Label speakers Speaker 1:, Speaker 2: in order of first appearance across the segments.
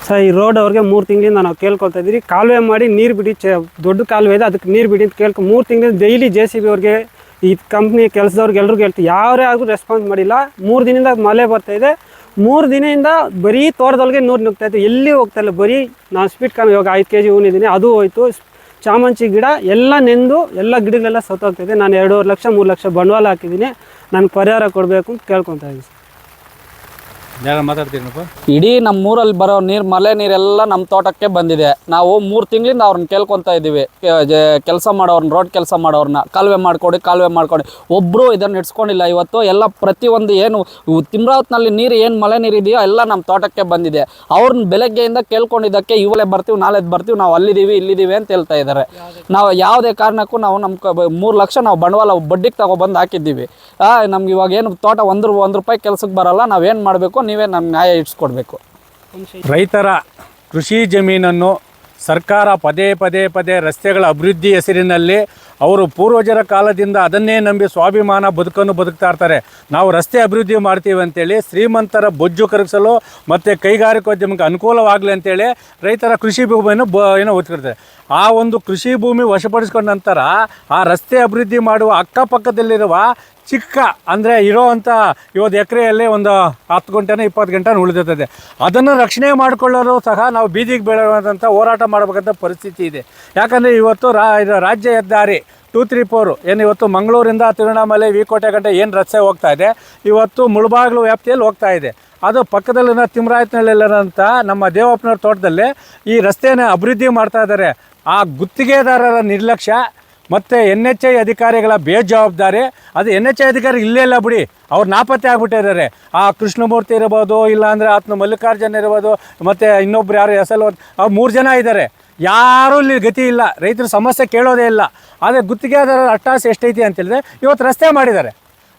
Speaker 1: Sir ಈ road ಅವ್ರಿಗೆ 3 ತಿಂಗಳಿಂದ ನಾವು ಕೇಳ್ಕೊಳ್ತಾ ಇದ್ದೀವಿ, ಕಾಲುವೆ ಮಾಡಿ ನೀರು ಬಿಡಿ, ದೊಡ್ಡ ಕಾಲುವೆ ಇದೆ ಅದಕ್ಕೆ ನೀರು ಬಿಡಿ ಅಂತ 3 ತಿಂಗಳಿಂದ ಡೈಲಿ JCB ಅವ್ರಿಗೆ ಈ ಕಂಪ್ನಿ ಕೆಲಸದವ್ರಿಗೆ ಎಲ್ರಿಗೂ ಹೇಳ್ತೀವಿ, ಯಾರೇ ಆದರೂ ರೆಸ್ಪಾನ್ಸ್ ಮಾಡಿಲ್ಲ. 3 ದಿನದಿಂದ ಮಳೆ ಬರ್ತಾಯಿದೆ, 3 ದಿನದಿಂದ ಬರೀ ತೋಟದೊಳಗೆ ನೀರು ನುಗ್ತಾಯಿತ್ತು, ಎಲ್ಲಿ ಹೋಗ್ತಾಯಿಲ್ಲ. ಬರೀ ನಾನು ಸ್ಪೀಡ್ ಕಾನ್ ಇವಾಗ 5 kg ಹೂನಿದ್ದೀನಿ, ಅದು ಹೋಯ್ತು. ಚಾಮಂಚಿ ಗಿಡ ಎಲ್ಲ ನೆಂದು ಎಲ್ಲ ಗಿಡಗಳೆಲ್ಲ ಸತ್ತೋಗ್ತಾಯಿದೆ. ನಾನು 2.5 ಲಕ್ಷ 3 ಲಕ್ಷ ಬಂಡವಾಳ ಹಾಕಿದ್ದೀನಿ, ನನಗೆ ಪರಿಹಾರ ಕೊಡಬೇಕು ಅಂತ ಕೇಳ್ಕೊತಾ ಇದ್ದೀನಿ.
Speaker 2: ಇಡೀ ನಮ್ಮ ಊರಲ್ಲಿ ಬರೋ ನೀರು, ಮಳೆ ನೀರೆಲ್ಲ ನಮ್ಮ ತೋಟಕ್ಕೆ ಬಂದಿದೆ. ನಾವು 3 ತಿಂಗಳಿಂದ ಅವ್ರನ್ನ ಕೇಳ್ಕೊತಾ ಇದ್ದೀವಿ, ಕೆಲಸ ಮಾಡೋರ್ನ, ರೋಡ್ ಕೆಲಸ ಮಾಡೋರನ್ನ, ಕಾಲುವೆ ಮಾಡ್ಕೊಡಿ. ಒಬ್ಬರು ಇದನ್ನು ಇಡ್ಸ್ಕೊಂಡಿಲ್ಲ. ಇವತ್ತು ಎಲ್ಲ ಪ್ರತಿಯೊಂದು ಏನು ತಿಮ್ರಾವತ್ನಲ್ಲಿ ನೀರು, ಏನು ಮಳೆ ನೀರು ಇದೆಯೋ ಎಲ್ಲ ನಮ್ಮ ತೋಟಕ್ಕೆ ಬಂದಿದೆ. ಅವ್ರನ್ನ ಬೆಳಗ್ಗೆಯಿಂದ ಕೇಳ್ಕೊಂಡಿದ್ದಕ್ಕೆ ಇವಲೇ ಬರ್ತೀವಿ, ನಾಳೆ ಬರ್ತೀವಿ, ನಾವು ಅಲ್ಲಿದ್ದೀವಿ ಇಲ್ಲಿದ್ದೀವಿ ಅಂತ ಹೇಳ್ತಾ ಇದ್ದಾರೆ. ನಾವು ಯಾವುದೇ ಕಾರಣಕ್ಕೂ ನಾವು ನಮ್ಮ 3 ಲಕ್ಷ ನಾವು ಬಂಡವಾಳ ಬಡ್ಡಿಗೆ ತಗೊಬಂದು ಹಾಕಿದ್ದೀವಿ. ನಮ್ಗೆ ಇವಾಗ ಏನು ತೋಟ $1 ರೂಪಾಯಿ ಕೆಲಸಕ್ಕೆ ಬರಲ್ಲ, ನಾವೇನು ಮಾಡಬೇಕು, ನೀವೇ ನಮ್ಮ ನ್ಯಾಯ ಇಟ್ಸ್ಕೊಡ್ಬೇಕು.
Speaker 3: ರೈತರ ಕೃಷಿ ಜಮೀನನ್ನು ಸರ್ಕಾರ ಪದೇ ರಸ್ತೆಗಳ ಅಭಿವೃದ್ಧಿ ಹೆಸರಿನಲ್ಲಿ ಅವರು ಪೂರ್ವಜರ ಕಾಲದಿಂದ ಅದನ್ನೇ ನಂಬಿ ಸ್ವಾಭಿಮಾನ ಬದುಕನ್ನು ಬದುಕ್ತಾ ಇರ್ತಾರೆ. ನಾವು ರಸ್ತೆ ಅಭಿವೃದ್ಧಿ ಮಾಡ್ತೀವಿ ಅಂತೇಳಿ ಶ್ರೀಮಂತರ ಬೊಜ್ಜು ಕರಗಿಸಲು ಮತ್ತು ಕೈಗಾರಿಕೋದ್ಯಮಕ್ಕೆ ಅನುಕೂಲವಾಗಲಿ ಅಂತೇಳಿ ರೈತರ ಕೃಷಿ ಭೂಮಿಯನ್ನು ಒತ್ಕೊಡ್ತಾರೆ. ಆ ಒಂದು ಕೃಷಿ ಭೂಮಿ ವಶಪಡಿಸ್ಕೊಂಡ ನಂತರ ಆ ರಸ್ತೆ ಅಭಿವೃದ್ಧಿ ಮಾಡುವ ಅಕ್ಕಪಕ್ಕದಲ್ಲಿರುವ ಚಿಕ್ಕ ಅಂದರೆ ಇರೋವಂಥ 50 ಎಕರೆಯಲ್ಲಿ ಒಂದು 10 ಗಂಟೆನೋ 20 ಗಂಟೆ ಉಳಿದಿರ್ತದೆ. ಅದನ್ನು ರಕ್ಷಣೆ ಮಾಡಿಕೊಳ್ಳಲು ಸಹ ನಾವು ಬೀದಿಗೆ ಬೀಳುವಂಥ ಹೋರಾಟ ಮಾಡಬೇಕಂತ ಪರಿಸ್ಥಿತಿ ಇದೆ. ಯಾಕಂದರೆ ಇವತ್ತು ರಾಜ್ಯ ಹೆದ್ದಾರಿ 234 ಏನು ಇವತ್ತು ಮಂಗಳೂರಿಂದ ತಿರುವಣ್ಣಾಮಲೈ ವಿಕೋಟೆ ಗಂಟೆ ಏನು ರಸ್ತೆ ಹೋಗ್ತಾ ಇದೆ, ಇವತ್ತು ಮುಳಬಾಗಿಲು ವ್ಯಾಪ್ತಿಯಲ್ಲಿ ಹೋಗ್ತಾ ಇದೆ. ಅದು ಪಕ್ಕದಲ್ಲಿನ ತಿಮ್ರಾಯತ್ನಲ್ಲಿರೋಂಥ ನಮ್ಮ ದೇವಪ್ಪನವ್ರ ತೋಟದಲ್ಲಿ ಈ ರಸ್ತೆಯನ್ನು ಅಭಿವೃದ್ಧಿ ಮಾಡ್ತಾ ಇದ್ದಾರೆ. ಆ ಗುತ್ತಿಗೆದಾರರ ನಿರ್ಲಕ್ಷ್ಯ ಮತ್ತು NHAI ಅಧಿಕಾರಿಗಳ ಬೇಜವಾಬ್ದಾರಿ. ಅದು NHAI ಅಧಿಕಾರಿ ಇಲ್ಲೇ ಇಲ್ಲ ಬಿಡಿ, ಅವ್ರು ನಾಪತ್ತೆ ಆಗಿಬಿಟ್ಟಿದ್ದಾರೆ. ಆ ಕೃಷ್ಣಮೂರ್ತಿ ಇರ್ಬೋದು, ಇಲ್ಲಾಂದರೆ ಆತನ ಮಲ್ಲಿಕಾರ್ಜುನ್ ಇರ್ಬೋದು, ಮತ್ತು ಇನ್ನೊಬ್ರು ಯಾರು ಅವ್ರು 3 ಜನ ಇದ್ದಾರೆ. ಯಾರೂ ಇಲ್ಲಿ ಗತಿ ಇಲ್ಲ, ರೈತರ ಸಮಸ್ಯೆ ಕೇಳೋದೇ ಇಲ್ಲ. ಆದರೆ ಗುತ್ತಿಗೆದಾರರ ಅಟ್ಟಾಸ ಎಷ್ಟೈತಿ ಅಂತೇಳಿದ್ರೆ ಇವತ್ತು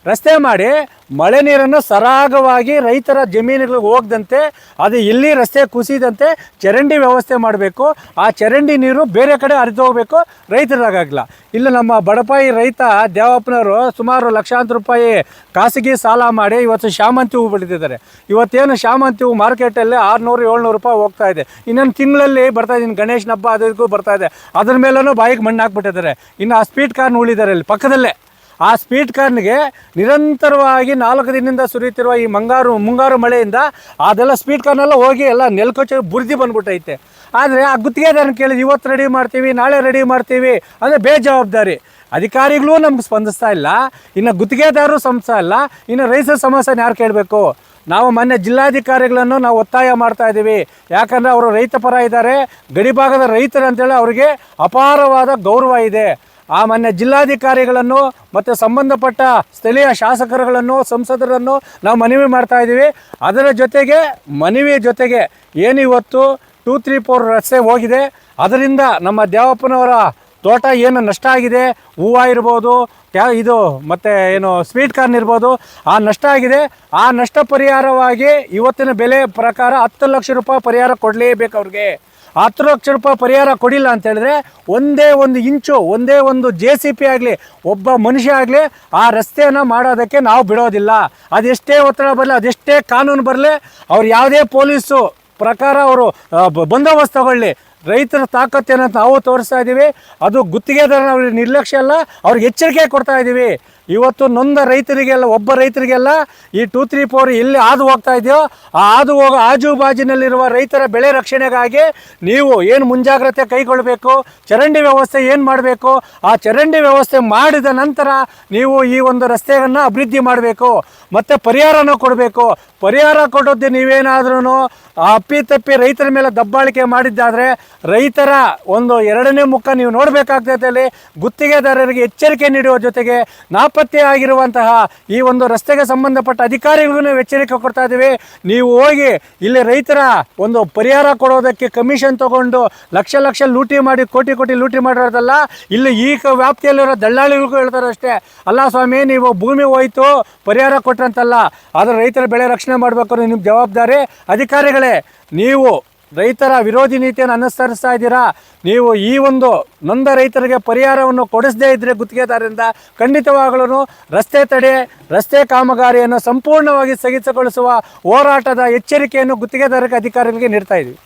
Speaker 3: ರಸ್ತೆ ಮಾಡಿ ಮಳೆ ನೀರನ್ನು ಸರಾಗವಾಗಿ ರೈತರ ಜಮೀನುಗಳಿಗೆ ಹೋಗದಂತೆ, ಅದು ಎಲ್ಲಿ ರಸ್ತೆ ಕುಸಿದಂತೆ ಚರಂಡಿ ವ್ಯವಸ್ಥೆ ಮಾಡಬೇಕು. ಆ ಚರಂಡಿ ನೀರು ಬೇರೆ ಕಡೆ ಹರಿದು ಹೋಗಬೇಕು, ರೈತರಾಗಲ್ಲ. ಇಲ್ಲ ನಮ್ಮ ಬಡಪಾಯಿ ರೈತ ದೇವಪ್ಪನವರು ಸುಮಾರು ಲಕ್ಷಾಂತರ ರೂಪಾಯಿ ಖಾಸಗಿ ಸಾಲ ಮಾಡಿ ಇವತ್ತು ಶಾಮಂತಿ ಹೂವು ಬೆಳೆದಿದ್ದಾರೆ. ಇವತ್ತೇನು ಶಾಮಂತಿ ಹೂವು ಮಾರ್ಕೆಟಲ್ಲಿ 600-700 ರೂಪಾಯಿ ಹೋಗ್ತಾ ಇದೆ. ಇನ್ನೊಂದು ತಿಂಗಳಲ್ಲಿ ಬರ್ತಾ ಇದೆ, ಗಣೇಶನ ಹಬ್ಬ ಅದಕ್ಕೂ ಬರ್ತಾ ಇದೆ. ಅದ್ರ ಮೇಲೂ ಬಾಯಿಗೆ ಮಣ್ಣು ಹಾಕ್ಬಿಟ್ಟಿದ್ದಾರೆ. ಇನ್ನು ಆ ಸ್ಪೀಡ್ ಕಾರ್ನ್ ಉಳಿದ್ದಾರೆ ಇಲ್ಲಿ ಪಕ್ಕದಲ್ಲೇ. ಆ ಸ್ಪೀಡ್ ಕಾರ್ನ್ಗೆ ನಿರಂತರವಾಗಿ 4 ದಿನದಿಂದ ಸುರಿಯುತ್ತಿರುವ ಈ ಮುಂಗಾರು ಮಳೆಯಿಂದ ಅದೆಲ್ಲ ಸ್ಪೀಡ್ ಕಾರ್ನೆಲ್ಲ ಹೋಗಿ ಎಲ್ಲ ನೆಲ್ಕೊಚ್ಚಿ ಬುರ್ದಿ ಬಂದ್ಬಿಟ್ಟೈತೆ. ಆದರೆ ಆ ಗುತ್ತಿಗೆದಾರನ ಕೇಳಿದ್ರೆ ಇವತ್ತು ರೆಡಿ ಮಾಡ್ತೀವಿ, ನಾಳೆ ರೆಡಿ ಮಾಡ್ತೀವಿ ಅಂದರೆ ಬೇಜವಾಬ್ದಾರಿ. ಅಧಿಕಾರಿಗಳು ನಮ್ಗೆ ಸ್ಪಂದಿಸ್ತಾ ಇಲ್ಲ, ಇನ್ನು ಗುತ್ತಿಗೆದಾರರು ಸ್ಪಂದಿಸ್ತಾ ಇಲ್ಲ, ಇನ್ನು ರೈತರ ಸಮಸ್ಯೆನ ಯಾರು ಕೇಳಬೇಕು? ನಾವು ಮೊನ್ನೆ ಜಿಲ್ಲಾಧಿಕಾರಿಗಳನ್ನು ನಾವು ಒತ್ತಾಯ ಮಾಡ್ತಾ ಇದ್ದೀವಿ. ಯಾಕಂದರೆ ಅವರು ರೈತ ಪರ ಇದ್ದಾರೆ, ಗಡಿಭಾಗದ ರೈತರು ಅಂತೇಳಿ ಅವರಿಗೆ ಅಪಾರವಾದ ಗೌರವ ಇದೆ. ಆ ಮೊನ್ನೆ ಜಿಲ್ಲಾಧಿಕಾರಿಗಳನ್ನು ಮತ್ತು ಸಂಬಂಧಪಟ್ಟ ಸ್ಥಳೀಯ ಶಾಸಕರುಗಳನ್ನು, ಸಂಸದರನ್ನು ನಾವು ಮನವಿ ಮಾಡ್ತಾ ಇದ್ದೀವಿ. ಅದರ ಜೊತೆಗೆ ಮನವಿ ಜೊತೆಗೆ ಏನು ಇವತ್ತು 234 ರಸ್ತೆ ಹೋಗಿದೆ, ಅದರಿಂದ ನಮ್ಮ ದೇವಪ್ಪನವರ ತೋಟ ಏನು ನಷ್ಟ ಆಗಿದೆ, ಹೂವು ಇರ್ಬೋದು, ಇದು ಮತ್ತು ಏನು ಸ್ವೀಟ್ ಕಾರ್ನ್ ಇರ್ಬೋದು, ಆ ನಷ್ಟ ಆಗಿದೆ. ಆ ನಷ್ಟ ಪರಿಹಾರವಾಗಿ ಇವತ್ತಿನ ಬೆಲೆ ಪ್ರಕಾರ 10 ಲಕ್ಷ ರೂಪಾಯಿ ಪರಿಹಾರ ಕೊಡಲೇಬೇಕು ಅವ್ರಿಗೆ. 10 ಲಕ್ಷ ರೂಪಾಯಿ ಪರಿಹಾರ ಕೊಡಿಲ್ಲ ಅಂತ ಹೇಳಿದ್ರೆ ಒಂದೇ ಒಂದು ಇಂಚು, ಒಂದೇ ಒಂದು JCB ಆಗಲಿ, ಒಬ್ಬ ಮನುಷ್ಯ ಆಗಲಿ ಆ ರಸ್ತೆಯನ್ನು ಮಾಡೋದಕ್ಕೆ ನಾವು ಬಿಡೋದಿಲ್ಲ. ಅದೆಷ್ಟೇ ಒತ್ತಡ ಬರಲಿ, ಅದೆಷ್ಟೇ ಕಾನೂನು ಬರಲಿ, ಅವ್ರು ಯಾವುದೇ ಪೊಲೀಸು ಪ್ರಕಾರ ಅವರು ಬಂದೋಬಸ್ತ್ ತಗೊಳ್ಳಿ, ರೈತರ ತಾಕತ್ತೇನಂತ ನಾವು ತೋರಿಸ್ತಾ ಇದ್ದೀವಿ. ಅದು ಗುತ್ತಿಗೆದಾರನ ಅವ್ರಿಗೆ ನಿರ್ಲಕ್ಷ್ಯ ಅಲ್ಲ, ಅವ್ರಿಗೆ ಎಚ್ಚರಿಕೆ ಕೊಡ್ತಾ ಇದ್ದೀವಿ. ಇವತ್ತು ನೊಂದ ರೈತರಿಗೆಲ್ಲ, ಒಬ್ಬ ರೈತರಿಗೆಲ್ಲ ಈ 234 ಎಲ್ಲಿ ಹಾದು ಹೋಗ್ತಾ ಇದೆಯೋ ಆ ಹಾದು ಹೋಗೋ ಆಜುಬಾಜಿನಲ್ಲಿರುವ ರೈತರ ಬೆಳೆ ರಕ್ಷಣೆಗಾಗಿ ನೀವು ಏನು ಮುಂಜಾಗ್ರತೆ ಕೈಗೊಳ್ಳಬೇಕು, ಚರಂಡಿ ವ್ಯವಸ್ಥೆ ಏನು ಮಾಡಬೇಕು, ಆ ಚರಂಡಿ ವ್ಯವಸ್ಥೆ ಮಾಡಿದ ನಂತರ ನೀವು ಈ ಒಂದು ರಸ್ತೆಯನ್ನು ಅಭಿವೃದ್ಧಿ ಮಾಡಬೇಕು ಮತ್ತು ಪರಿಹಾರನೂ ಕೊಡಬೇಕು. ಪರಿಹಾರ ಕೊಡೋದು ನೀವೇನಾದ್ರೂ ಅಪ್ಪಿತಪ್ಪಿ ರೈತರ ಮೇಲೆ ದಬ್ಬಾಳಿಕೆ ಮಾಡಿದ್ದಾದರೆ ರೈತರ ಒಂದು ಎರಡನೇ ಮುಖ ನೀವು ನೋಡಬೇಕಾಗ್ತದೆ. ಗುತ್ತಿಗೆದಾರರಿಗೆ ಎಚ್ಚರಿಕೆ ನೀಡುವ ಜೊತೆಗೆ ನಾಪತ್ತೆ ಆಗಿರುವಂತಹ ಈ ಒಂದು ರಸ್ತೆಗೆ ಸಂಬಂಧಪಟ್ಟ ಅಧಿಕಾರಿಗಳಿಗೂ ಎಚ್ಚರಿಕೆ ಕೊಡ್ತಾ ಇದ್ದೀವಿ. ನೀವು ಹೋಗಿ ಇಲ್ಲಿ ರೈತರ ಒಂದು ಪರಿಹಾರ ಕೊಡೋದಕ್ಕೆ ಕಮಿಷನ್ ತಗೊಂಡು ಲಕ್ಷ ಲೂಟಿ ಮಾಡಿ ಕೋಟಿ ಲೂಟಿ ಮಾಡಿರೋದಲ್ಲ. ಇಲ್ಲಿ ಈ ವ್ಯಾಪ್ತಿಯಲ್ಲಿರೋ ದಳ್ಳಾಳಿಗಳಿಗೂ ಹೇಳ್ತಾರೆ ಅಷ್ಟೇ, ಅಲ್ಲ ಸ್ವಾಮಿ ನೀವು ಭೂಮಿ ಹೋಯ್ತು ಪರಿಹಾರ ಕೊಟ್ರಂತಲ್ಲ, ಆದರೆ ರೈತರ ಬೆಳೆ ರಕ್ಷಣೆ ಮಾಡಬೇಕು, ನಿಮ್ಮ ಜವಾಬ್ದಾರಿ. ಅಧಿಕಾರಿಗಳೇ, ನೀವು ರೈತರ ವಿರೋಧಿ ನೀತಿಯನ್ನು ಅನುಸರಿಸ್ತಾ ಇದ್ದೀರಾ. ನೀವು ಈ ಒಂದು ನೊಂದ ರೈತರಿಗೆ ಪರಿಹಾರವನ್ನು ಕೊಡಿಸದೇ ಇದ್ದರೆ ಗುತ್ತಿಗೆದಾರರಿಂದ ಖಂಡಿತವಾಗಲೂ ರಸ್ತೆ ಕಾಮಗಾರಿಯನ್ನು ಸಂಪೂರ್ಣವಾಗಿ ಸ್ಥಗಿತಗೊಳಿಸುವ ಹೋರಾಟದ ಎಚ್ಚರಿಕೆಯನ್ನು ಗುತ್ತಿಗೆದಾರರಿಗೆ ಅಧಿಕಾರಿಗಳಿಗೆ ನೀಡ್ತಾ ಇದ್ದೀವಿ.